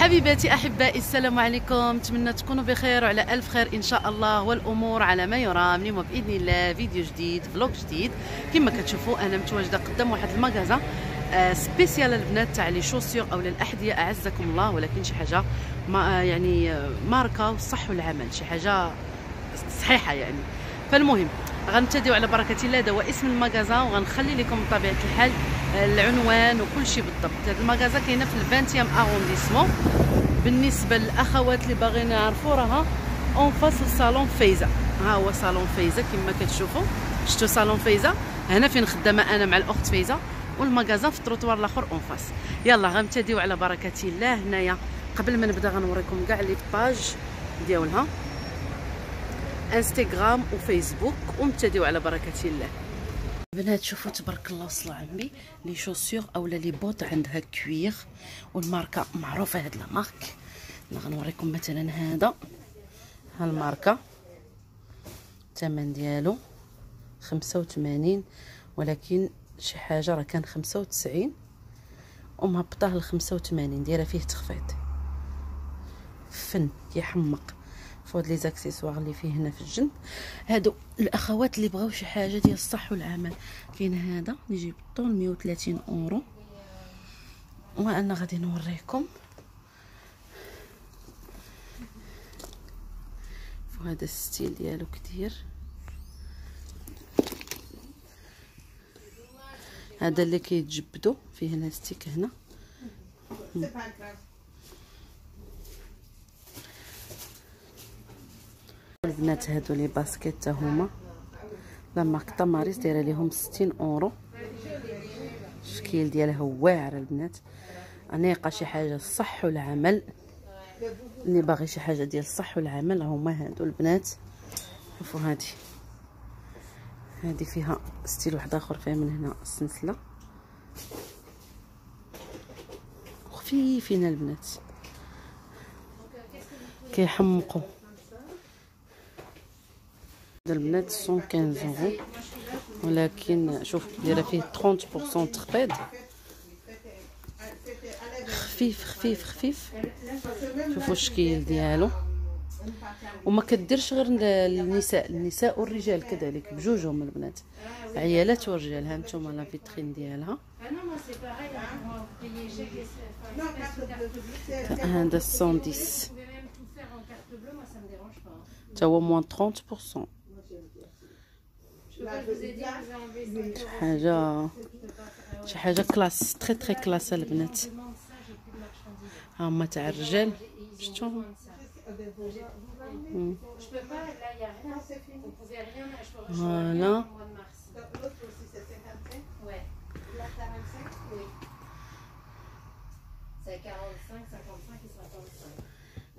حبيباتي احبائي، السلام عليكم. نتمنى تكونوا بخير وعلى الف خير ان شاء الله، والامور على ما يرام. اليوم باذن الله فيديو جديد، فلوق جديد. كما كتشوفوا انا متواجده قدام واحد المغازه سبيسيال البنات تاع لي شوسيور او الاحذيه اعزكم الله، ولكن شي حاجه ما يعني ماركه والصح والعمل، شي حاجه صحيحه يعني. فالمهم غنبتديو على بركه الله. هذا هو اسم المغازه، وغنخلي لكم بطبيعه الحال العنوان وكل شيء بالضبط. هذه المغازه كاينه في الفانتيام ارونديسمون. بالنسبه للاخوات اللي باغيين يعرفوا، راها اون فاس لصالون فايزه. ها هو صالون فايزه كما كتشوفوا. شفتوا صالون فايزه هنا فين خدامه انا مع الاخت فايزه، والمغازه في التروطوار الاخر اون فاس. يلا غنبتديو على بركه الله. هنايا قبل ما نبدا غنوريكم كاع لي باج ديالها انستغرام وفيسبوك، ونبتديو على بركه الله. بنات شوفوا تبارك الله وصلوا عمي لي شوسيور اولا لي بوط عندها كوير، والماركه معروفه. هاد لا مارك انا غنوريكم مثلا هذا، ها الماركه الثمن ديالو 85، ولكن شي حاجه راه كان 95 ومهبطاه ل 85، دايره فيه تخفيض. فن كيحمق فهاد لي زاكسيسوار اللي فيه هنا في الجنب. هادو الاخوات اللي بغاو شي حاجه ديال الصح والعمل، كاين هذا اللي يجي بالطول 130 اورو، وانا غادي نوريكم وهذا الستيل ديالو كتير. هذا اللي كيتجبدوا فيه هنا ستيك هنا. البنات هادو لي باسكيت تا هما لا مارك تاماريس، دايره ليهم 60 اورو. الشكل ديالها واعر البنات، انيقه شي حاجه الصح والعمل. اللي باغي شي حاجه ديال الصح والعمل هما هادو البنات. شوفوا هادي فيها ستيل واحد اخر، فيها من هنا السلسله خفيفين البنات كيحمقوا. البنات 115 اورو، ولكن شوف دايره فيه 30% تخفيض. خفيف خفيف خفيف. شوفوا الشكل ديالو، وما كديرش غير النساء والرجال كذلك بجوجهم البنات، عيالات ورجال. ها نتوما لا فيترين ديالها. هذا 110 تا هو موان 30%. شي حاجه كلاس، تري كلاس البنات. ها هما تاع الرجال، شفتوا فوالا.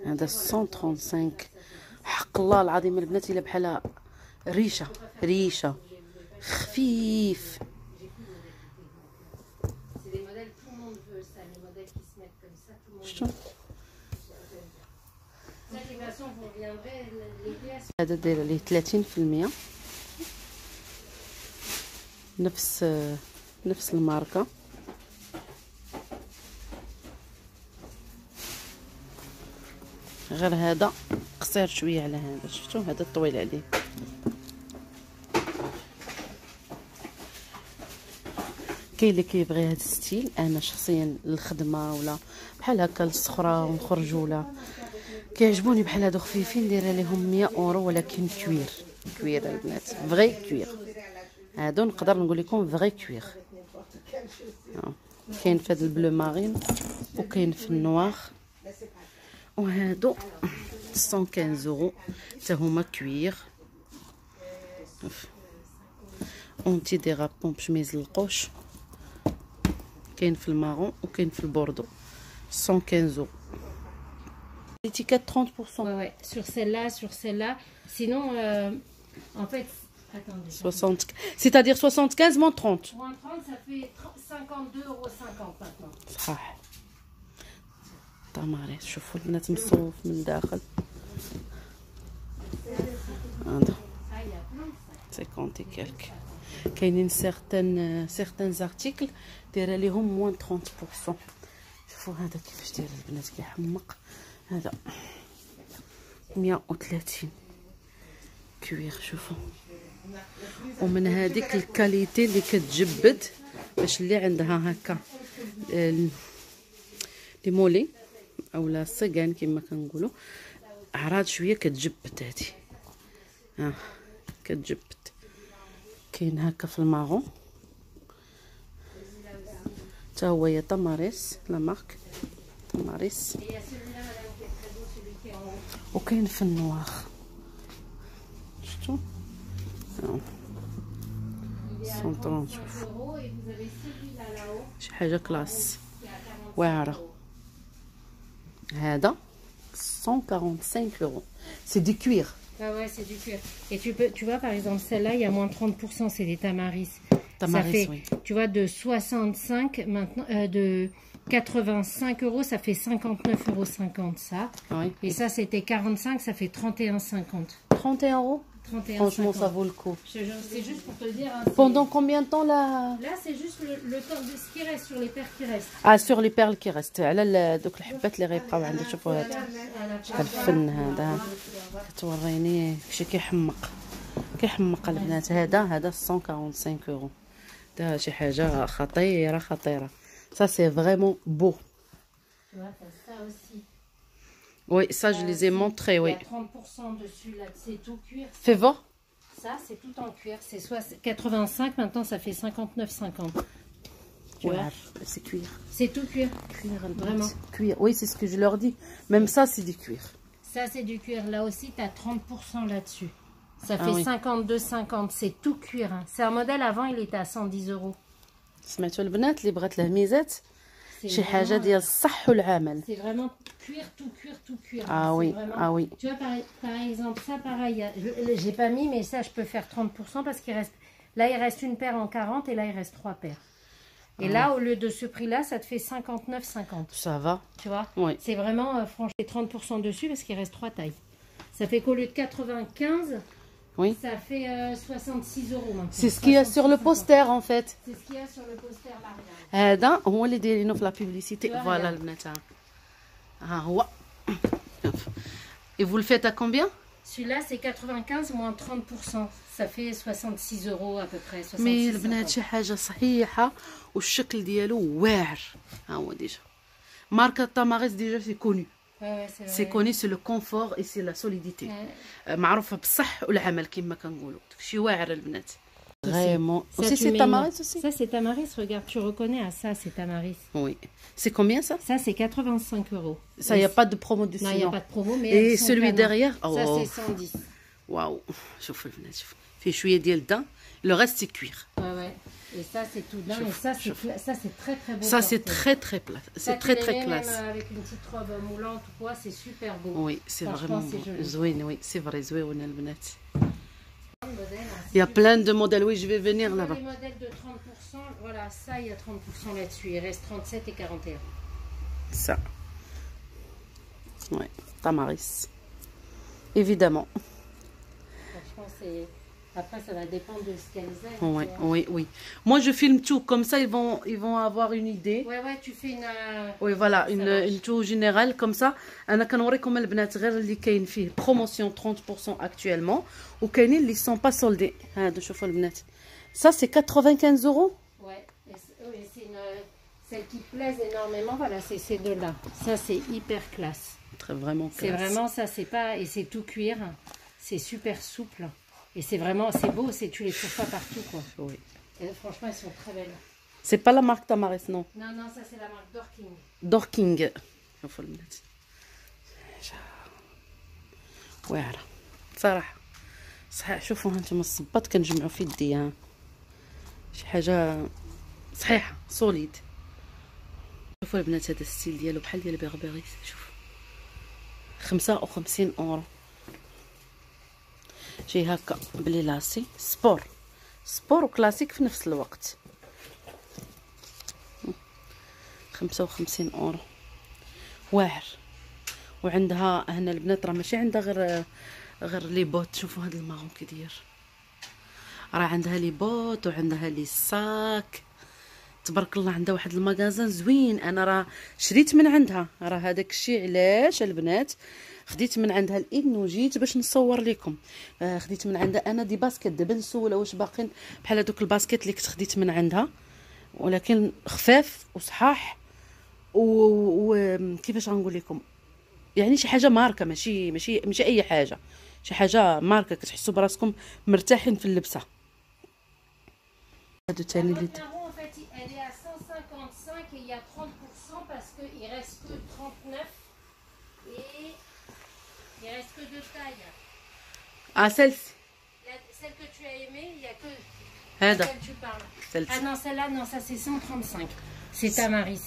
هذا 135. حق الله العظيم البنات الا بحال ريشه خفيف. هذا داير ليه 30%، نفس الماركه. غير هذا قصير شويه على هذا، شفتوا هذا طويل عليه. كاين اللي كيبغي هذا الستيل، انا شخصيا للخدمه ولا بحال هكا للسخره ونخرج، ولا كيعجبوني بحال هادو خفيفين. دايره ليهم 100 اورو، ولكن كوير البنات، فغي كوير. هادو نقدر نقول لكم فغي كوير. كاين في هذا البلو مارين، وكاين في النوار، وهادو 115 اورو حتى هما كوير. اونتي ديرابون باش ما يزلقوش. كاين في المارون وكاين في البوردو. 115 اورو. L'étiquette 30%. Ouais, sur celle-là. Sinon, en fait, attendez. 60, c'est-à-dire 75 moins 30. Moins 30, ça fait 52,50 € maintenant. صح. تماريس شوفوا البنات مصوف من الداخل. هذا 50 كالك. كاينين سيغتان زارتيكل دايره ليهم موان 30%. شوفوا هذا كيفاش داير البنات كيحمق. هذا 130 كوير. شوفوا، ومن هذيك الكاليتي اللي كتجبد، باش اللي عندها هكا لي مولي اولا الصيقان كما كنقولوا اعراض شويه كتجبد. هذه ها كتجبد. كاين هكا في الماغون حتى هو يا تماريس، لا مارك تماريس. وكاين في النواخ، شفتوا 130. شوفوا شي حاجه كلاس واعره. هذا 145 euros. C'est du cuir. Ah ouais, c'est du cuir. Et tu vois, par exemple, celle-là, il y a moins de 30%, c'est des tamaris. Tamaris, ça fait, oui. tu vois, de 65 maintenant, de 85 euros, ça fait 59,50 € ça. Oui. Et ça, c'était 45, ça fait 31,50. 31 euros. 31,50. Franchement, ça vaut le coup. C'est juste pour te dire. Hein, pendant combien de temps là? Là, c'est juste le temps de ce qui reste, sur les paires qui restent. Ah, sur les perles qui restent. على دوك الحبات اللي غيبقاو عندي. شوفوا هذا الفن هذا كتوريني كشي كيحمق. كيحمق البنات. هذا 145 euros. ده شي حاجه خطيره خطيره. Ça c'est vraiment beau. Tu vois, t'as ça aussi. Oui, ça je les ai montrés, oui. Il y a 30% dessus là, c'est tout cuir. Fais voir. Ça, c'est tout en cuir. C'est soit 85, maintenant ça fait 59,50. Tu Ouais, vois, c'est cuir. c'est tout cuir. Cuir, Vraiment. Cuir. Oui, c'est ce que je leur dis. Même ça, c'est du cuir. Ça, c'est du cuir. Là aussi, tu as 30% là-dessus. Ça Ah fait oui. 52,50. C'est tout cuir. Hein. C'est un modèle avant, il était à 110 €. سمعتوا البنات اللي بغات له ميزات C'est شي vraiment- حاجه ديال الصح والعمل. C'est vraiment cuir, tout cuir, tout cuir. Ah C'est oui, vraiment- ah oui. Tu vois, par exemple, ça, pareil. J'ai pas mis, mais ça, je peux faire 30% parce qu'il reste... Là, il reste une paire en 40 et là, il reste 3 paires. Et là, au lieu de ce prix-là, ça te fait 59,50. Ça va. Tu vois, Oui. c'est vraiment, franchement, 30% dessus parce qu'il reste 3 tailles. Ça fait qu'au lieu de 95, Oui. ça fait 66 € maintenant. C'est ce qu'il y a sur le 66,50. poster en fait. C'est ce qu'il y a sur le poster là, regarde. هذا هو اللي دايرينه في لا بوبليسيتي. Tu vois, فوالا regarde. البنات ها هو. Et vous le faites à combien? Celui-là, c'est 95 moins 30%. Ça fait 66 € à peu près. 66,50. مي البنات شي حاجه صحيحه والشكل ديالو واعر. ها هو ديجا ماركه تاماريس ديجا سي كوني. Ouais, ouais, c'est سي vrai. كوني سي لو كونفور اي سي لا سوليديتي. Ouais. معروفه بالصح والعمل كما كنقولوا. داكشي واعر البنات. Vraiment. Ça, Aussi tu c'est mets Tamaris une- aussi? Ça, c'est Tamaris. Regarde, tu reconnais à ça, c'est Tamaris. Oui. C'est combien ça? Ça, c'est 85 €. Ça, il n'y a pas de promo dessus. Non, il n'y a non. pas de promo, mais Et elles sont celui canon. derrière? Ça, Oh. c'est 110. Waouh. شوفوا البنات شوفوا. فيه شويه ديال الدان. Le reste c'est cuir. Ouais, ouais. Et ça, c'est tout dingue. Et ça, c'est très, très beau. Ça c'est porté. très très plat. Ça, C'est tu très les très mets classe. même avec une petite robe moulante ou quoi, c'est super beau. Oui, c'est Franchement, vraiment c'est joli. زوين. Oui, c'est vrai زوينه البنات. Modèle, hein. Il y a plein de modèles. Oui, je vais venir Pour là-bas. les modèles de 30%, voilà, ça, il y a 30% là-dessus. Il reste 37 et 41. Ça. Ouais, Tamaris. Évidemment. Franchement, c'est... Après, ça va dépendre de ce qu'elles aiment. Oui, tu vois. oui, oui. Moi, je filme tout. Comme ça, ils vont avoir une idée. Ouais, ouais, tu fais une... Oui, voilà, Ça une marche. une tout générale comme ça. انا كنوريكم البنات غير اللي كاين فيه promotion 30% actuellement وكاينين اللي sont pas soldés. هادو شوفوا البنات. Ça c'est 95 euros. Ouais, et c'est une... Celle qui plaise énormément, voilà, c'est ces deux-là. Ça, c'est hyper classe. Très vraiment C'est classe. vraiment ça, c'est pas... Et c'est tout cuir. C'est super souple. Et c'est vraiment... C'est beau, tu les trouves pas partout, quoi. Oui. Et franchement, elles sont très belles. C'est pas la marque Tamaris non. Non, non, ça, c'est la marque Dorking. Dorking. شوفوا البنات. واعرة. صراحة. صحيح شوفوا هانتوما الصباط كنجمعوا في يدي ها. شي حاجة صحيحة سوليد. شوفوا البنات هذا الستيل ديالو بحال ديال بيغبيغيس. شوفوا 55 اورو. شي هكا بلي لاسي سبور. سبور وكلاسيك في نفس الوقت. 55 اورو. واعر. وعندها هنا البنات راه ماشي عندها غير لي بوت. شوفوا هذا الماغون كي داير. راه عندها لي بوت وعندها لي ساك. تبارك الله عندها واحد المغازان زوين. انا راه شريت من عندها، راه هذاك الشيء علاش البنات خديت من عندها الاذن وجيت باش نصور لكم. خديت من عندها انا دي باسكيت. دابا نسولها واش باقين بحال هذوك الباسكيت اللي كنت خديت من عندها، ولكن خفاف وصحاح وكيفاش غنقول لكم، يعني شي حاجه ماركه، ماشي اي حاجه، شي حاجه ماركه كتحسوا براسكم مرتاحين في اللبسه. هادو تاني اللي Elle est à 155 et il y a 30% parce qu'il reste que 39 et il reste que 2 tailles. celle-ci. Celle que tu as aimée, il n'y a que هذا celle que tu parles. celle-ci. Ah non, celle-là, non, ça c'est 135. C'est Tamaris.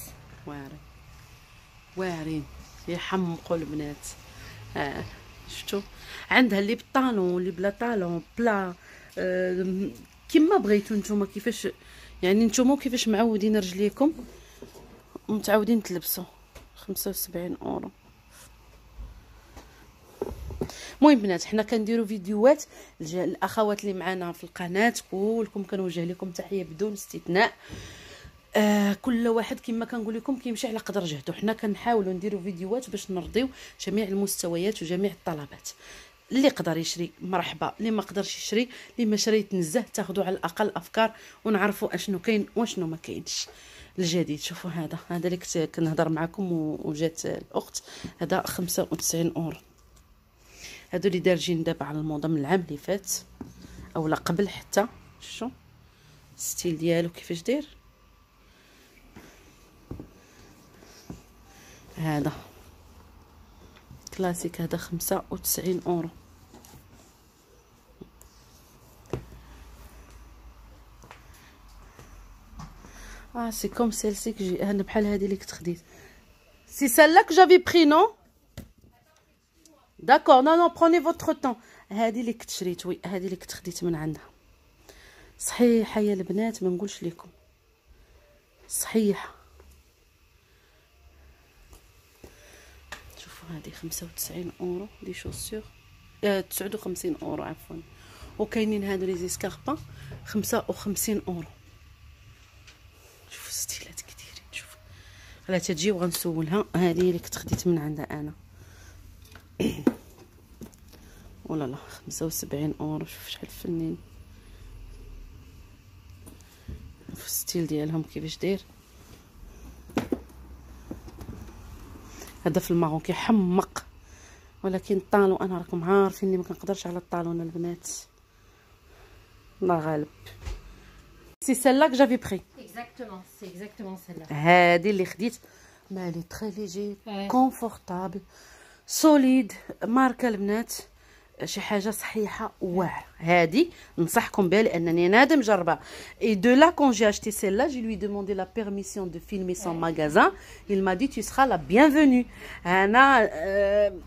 واعرين يحمقوا البنات. شفتوا عندها اللي بالطالون اللي بلا طالون بلا، كما بغيتو نتوما، كيفاش يعني نتوما كيفاش معودين رجليكم ومتعودين تلبسوا. 75 اورو. المهم بنات حنا كنديروا فيديوهات الاخوات اللي معنا في القناه كلكم كنوجه لكم تحيه بدون استثناء. كل واحد كما كنقول لكم كيمشي على قدر جهده. حنا كنحاولوا نديروا فيديوهات باش نرضيو جميع المستويات وجميع الطلبات. اللي قدر يشري مرحبا، اللي ما قدرش يشري، اللي ما شري يتنزه، تاخذوا على الاقل افكار ونعرفوا اشنو كاين واشنو ما كاينش الجديد. شوفوا هذا اللي كنت كنهضر معكم وجات الاخت، هذا 95 اورو. هادو اللي دارجين دابا على الموضه من العام اللي فات اولا قبل حتى. شوفوا الستيل ديالو كيفاش داير. هذا كلاسيك، هذا 95 اورو. سي كوم سيلسي كجي انا بحال هذه اللي كنت خديت. سي سيلا كو جافي بري نو داكور. نو بروني فوتر طون. هذه اللي كنت شريت، وي هذه اللي كنت خديت من عندها. صحيحه يا البنات ما نقولش لكم، صحيحه. هذه 95 اورو دي شوسور، 59 اورو عفوا. وكاينين هادو لي زيسكاربا 55 اورو. شوفوا ستيلات كي دايرين. شوفوا غلا تجي وغنسولها. هذه اللي كنت خديت من عندها انا. ولا لا 75 اورو. شوف شحال فنين. شوف الستيل ديالهم كيفاش داير. هذا في الماغون كيحمق، ولكن الطالون انا راكم عارفين ما كنقدرش على الطالون البنات، الله غالب. سي سيلا كو جافي بري. Exactement, c'est exactement celle-là. هذه اللي خديت. مالي تري ليجي كونفورطابل سوليد ماركه البنات، شي حاجه صحيحه واعره. هذه ننصحكم بها لانني نادم جربها. اي دو لا كون جي اشتي سيلا جي لوي دوموندي لا بيرميسيون دو فيلمي سون ماغازان. il m'a dit tu seras la bienvenue. انا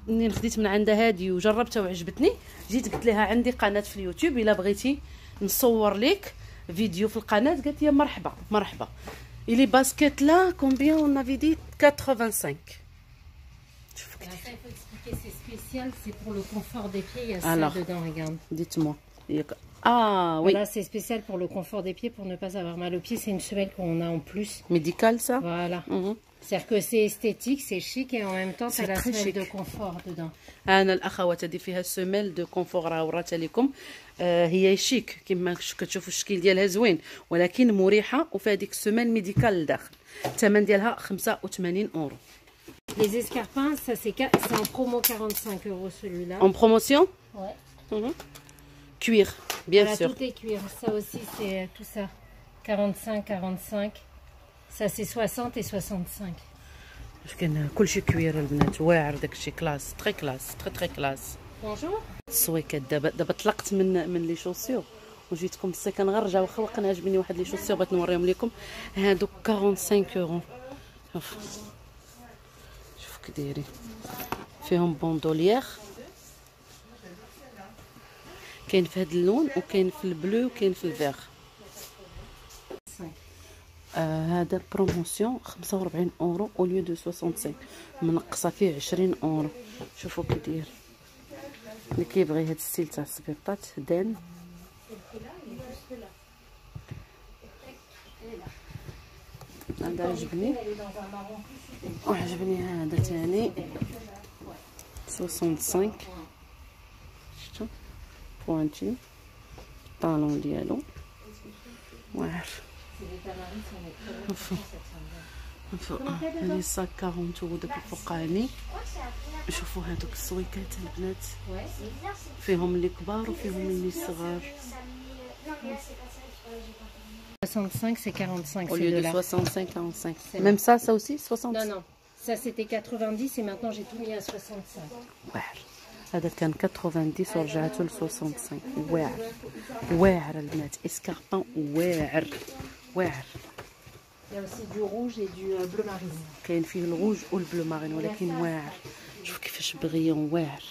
منين خديت من عندها هذه وجربتها وعجبتني، جيت قلت لها عندي قناه في اليوتيوب الا بغيتي نصور لك فيديو في القناه. قالت لي مرحبا مرحبا. إلي باسكيت لا كومبيان اون افي دي 85. Ça, il faut expliquer, c'est spécial, c'est pour le confort des pieds, il y a Alors, ça dedans, regarde. Dites-moi. Ah oui. Voilà, c'est spécial pour le confort des pieds, pour ne pas avoir mal aux pieds. C'est une semelle qu'on a en plus. Médical ça. Voilà. C'est-à-dire que c'est esthétique, c'est chic et en même temps, c'est la semelle de confort dedans. أنا الأخوات هذه فيها سميل دو كونفور، راه وراتها لكم. هي شيك كما كتشوفوا الشكل ديالها زوين، ولكن مريحة وفيها ديك السميل ميديكال لداخل. الثمن ديالها 85 اورو. Les escarpins, ça c'est en promo 45 euros celui-là. En promotion? Ouais. Cuir, bien voilà, sûr. Tout est cuir. Ça aussi c'est tout ça. 45, 45. Ça c'est 60 et 65. كاين كلشي كوير البنات، واعر داكشي كلاس، تري كلاس، تري كلاس. Bonjour. السويكات دابا طلقت من لي شوسيور وجيتكم السكن غنرجع. واخا لقينا عجبني واحد لي شوسيور بغيت نوريهم لكم. هادو 45 اورو. شوف كي دايرين، فيهم بوندوليير. كاين في هاد اللون وكاين في البلو وكاين في الفيغ. هذا بروموسيون 45 اورو او ليو دو 65، منقصه فيه 20 اورو. شوفوا كي داير. اللي كيبغي هاد الستيل تاع السبيطات دان. هذا عجبني، وعجبني هذا ثاني 65. شفتوا بوانتي الطالون ديالو واعر. هذه صاك 40 يورو داك الفوقاني. شوفوا هذوك السويكات البنات، فيهم اللي كبار وفيهم اللي صغار. 65 c'est 45 Au ces lieu de deux-là. 65, 45. Même ça aussi 60. Non, non. Ça c'était 90 et maintenant j'ai tout mis à 65. واعر. هذا كان 90 ورجعته ل 65. واعر واعر البنات، اسكاربون واعر واعر. Il y a aussi du rouge et du bleu marine. كاين فيه الروج والبلو مارين ولكن واعر. شوف كيفاش بغيون واعر.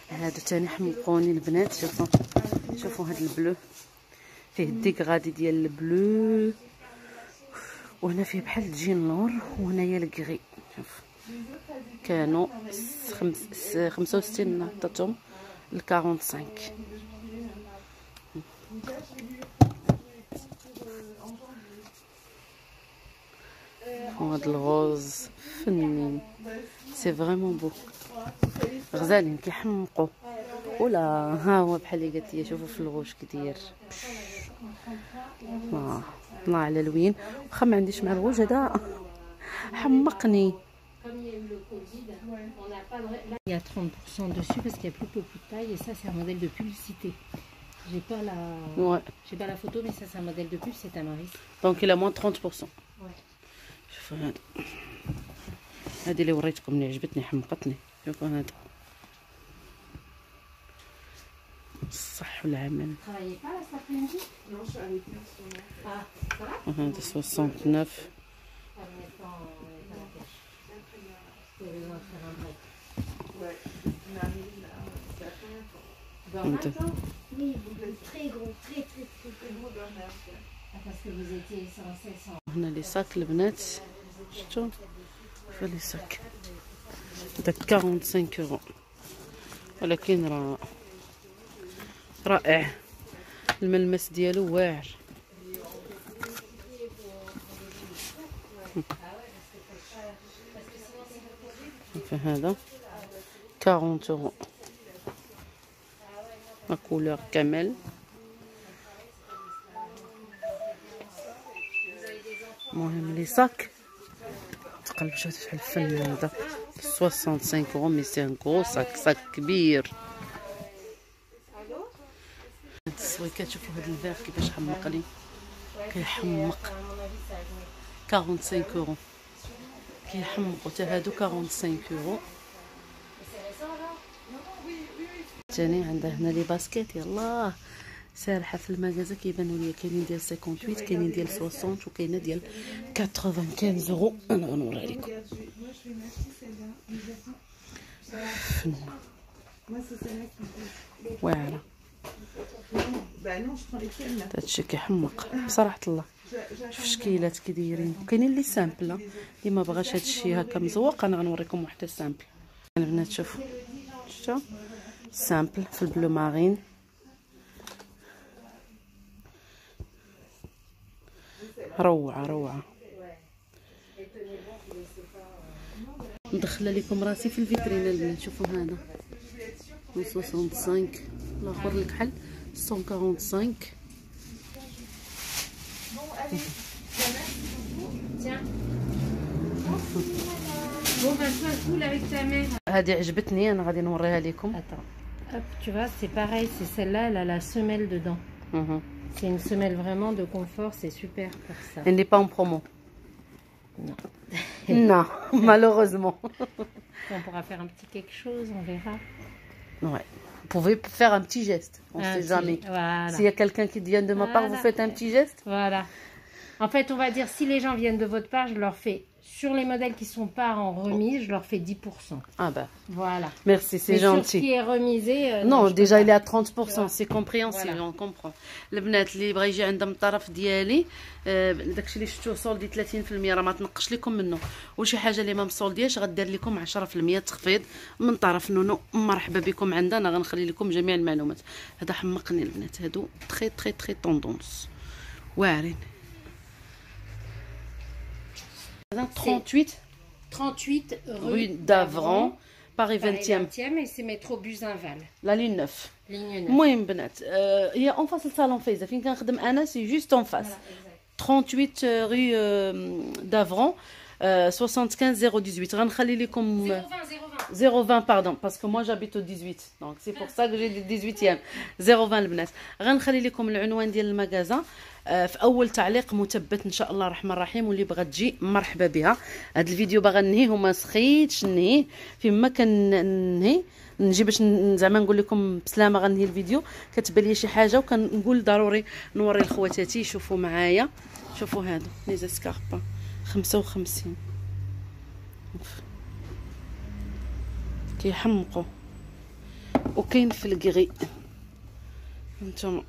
هذا ثاني حمقوني البنات. شوفوا هذا البلو فيه الديغرادي ديال البلو، وهنا فيه بحال الجين لور، وهنايا الكغي. شوف كانوا 65 عطاتهم ل 45. وهذا الغوز فنين، سي فريمون بو، غزالين كيحمقوا. ولا ها هو بحال اللي قالت لي. شوفوا في الغوش كي داير طلع على الوين. واخا ما عنديش مع الغوج هذا حمقني. Il y a 30% dessus parce qu'il y a plus beaucoup de taille et ça c'est un modèle de publicité. J'ai pas la photo mais ça c'est un modèle de pub, c'est Tamaris. Donc il a moins 30%. Ouais. شوفوا هذا، هذه اللي وريتكم اللي عجبتني حمقتني. شوفوا هذا الصح والعمل. وهذا 69. هنا لي ساك البنات، شفتوا شوفوا لي ساك داك 45 يورو، ولكن رائع الملمس ديالو واعر. فهذا 40 يورو، لا كولور كامل. المهم لي صاك تقلب شحال الفن هذا 65 يورو، مي سي ان كرو صاك كبير. هاد السويكات شوفوا هاد الفير كيفاش حمق لي، كيحمق 45 يورو، كيحمقوا حتى هادو 45 يورو. ثاني عندها هنا لي باسكيت يلاه سارحه في المغازه كيبانوا ليا. كاينين ديال 58، كاينين ديال 60، وكاينه ديال 95 يورو. انا غنوريها لكم. واعره هادشي كيحمق بصراحه الله. شوف الشكيلات كي دايرين، كاينين لي سامبل اللي ما بغاش هادشي هكا مزوق. انا غنوريكم وحده سامبل البنات. شوفوا شفتوا سامبل في البلو مارين. روعه روعه. مدخله لكم راسي في الفيترين البنات. شوفوا هذا 65، الاخر الكحل 145. هذه عجبتني، انا غادي نوريها لكم. Hop, tu vois, c'est pareil, c'est celle-là, elle a la semelle dedans. C'est une semelle vraiment de confort, c'est super pour ça. Elle n'est pas en promo. Non. Non, malheureusement. On pourra faire un petit quelque chose, on verra. Ouais. Vous pouvez faire un petit geste, on ne sait jamais. Voilà. S'il y a quelqu'un qui vient de ma part, vous faites un petit geste. Voilà. En fait, on va dire, si les gens viennent de votre part, je leur fais, sur les modèles qui sont pas en remise, je leur fais 10%. Ah bah. Voilà. Merci, c'est gentil. Sur ce qui est remisé... non, déjà il est à 30%, c'est compréhensible, on comprend. البنات اللي بغا يجي عندهم الطرف ديالي، داكشي اللي شفتوه صولدي 30% راه ما تنقش لكم منه، وشي حاجه اللي ما مصولدياش غدير لكم 10% تخفيض من طرف نونو. مرحبا بكم عندنا، غنخلي لكم جميع المعلومات. هذا حمقني البنات، هادو تري تري تري طوندونس واعرين. 38 38 rue d'Avran, Paris 20e. Et c'est métro Buzinval. La ligne 9. Ligne 9. المهم بنات هي اون فاس الصالون فايزه فين كنخدم انا سي جوست اون فاس 38 rue d'Avran 75 018 غنخلي لكم 020 pardon parce que moi j'habite au 18 donc c'est pour ça que j'ai le 18e 020 البنات غنخلي لكم العنوان ديال المغازا في اول تعليق مثبت ان شاء الله الرحمن الرحيم واللي بغات تجي مرحبا بها. هذا الفيديو باغا ننهيه وما سخيتش ننهيه فيما كننهي نجي باش زعما نقول لكم بسلامه غنهي الفيديو كتبان لي شي حاجه وكنقول ضروري نوري لخواتاتي يشوفوا معايا. شوفوا هادو لي زاسكاربا 55 كيحمقوا وكاين في الكغي هانتوما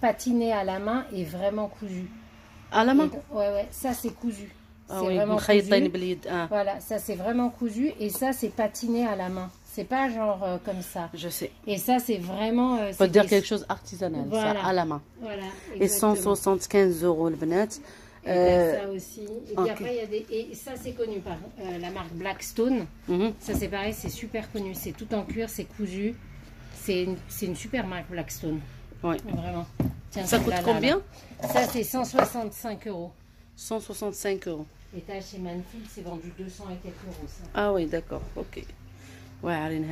patiné à la main et vraiment cousu. À la main? Ouais, ça c'est cousu. Ah oui, vraiment cousu. Voilà, ça c'est vraiment cousu et ça c'est patiné à la main. C'est pas genre comme ça. Je sais. Et ça c'est vraiment. Faut dire quelque chose artisanal, voilà. Ça à la main. Voilà. Et 175 € le benat. Ça aussi. Et puis après il y a des. Et ça c'est connu par la marque Blackstone. Ça c'est pareil, c'est super connu. C'est tout en cuir, c'est cousu. C'est une super marque Blackstone. Oui. Vraiment. Tiens, ça coûte combien? Ça c'est 165 €. 165 €. Et t'as chez Manfield c'est vendu 200 et quelques euros ça. Ah oui d'accord, ok. واعرين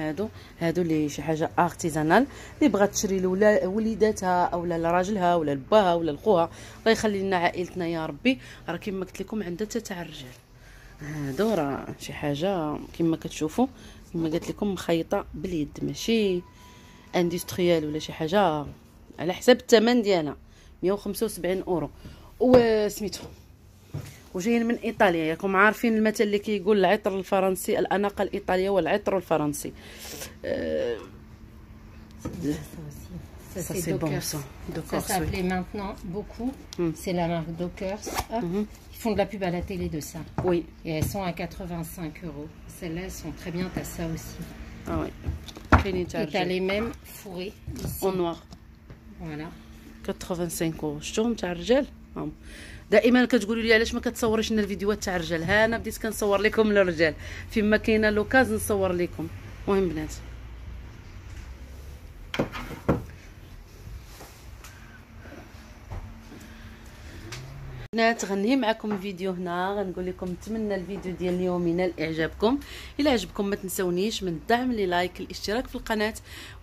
هادو اللي شي حاجه ارتيزانال اللي بغات تشري لوليداتها او لراجلها ولا لباها ولا لخوها. الله يخلي لنا عائلتنا يا ربي. راه كما قلت لكم عندها تاع الرجال. هادو راه شي حاجه كما كتشوفوا كما قلت لكم مخيطه باليد ماشي اندستريال ولا شي حاجه على حساب الثمن ديالها 175 € وسميتو وجايين من ايطاليا. ياكم عارفين المثل اللي كيقول العطر الفرنسي الاناقه الايطاليه والعطر الفرنسي. Ça c'est Dockers. Ça s'appelait maintenant beaucoup. C'est la marque Dockers. Ils font de la pub à la télé de ça. Oui. Et elles sont à 85 €. Celles-là elles sont très bien. T'as ça aussi. Ah oui. Et t'as les mêmes fourrés ici. En noir. Voilà. 85 €. شفتوهم تاع الرجال؟ دائما كتقولوا لي علاش ما كتصوريش لنا الفيديوهات تاع الرجال. ها انا بديت كنصور لكم الرجال فيما كاينه لوكاز نصور لكم. المهم بنات غنهي معكم الفيديو هنا. غنقول لكم نتمنى الفيديو ديال اليوم ينال اعجابكم. الا عجبكم ما تنسونيش من الدعم لايك الاشتراك في القناه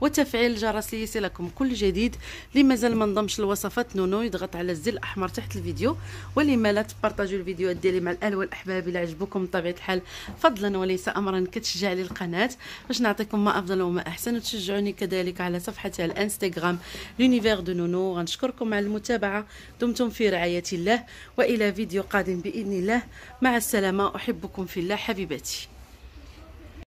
وتفعيل الجرس ليصلكم كل جديد. اللي مازال ما انضمش لوصفات نونو يضغط على الزر الاحمر تحت الفيديو. ولما لا تبارطاجيو الفيديوهات ديالي مع الاهل والاحباب الا عجبكم بطبيعه الحال فضلا وليس امرا كتشجع لي القناه باش نعطيكم ما افضل وما احسن وتشجعوني كذلك على صفحتي على الانستغرام لونيفير دو نونو. غنشكركم على المتابعه. دمتم في رعايه الله والى فيديو قادم باذن الله. مع السلامه. احبكم في الله حبيباتي.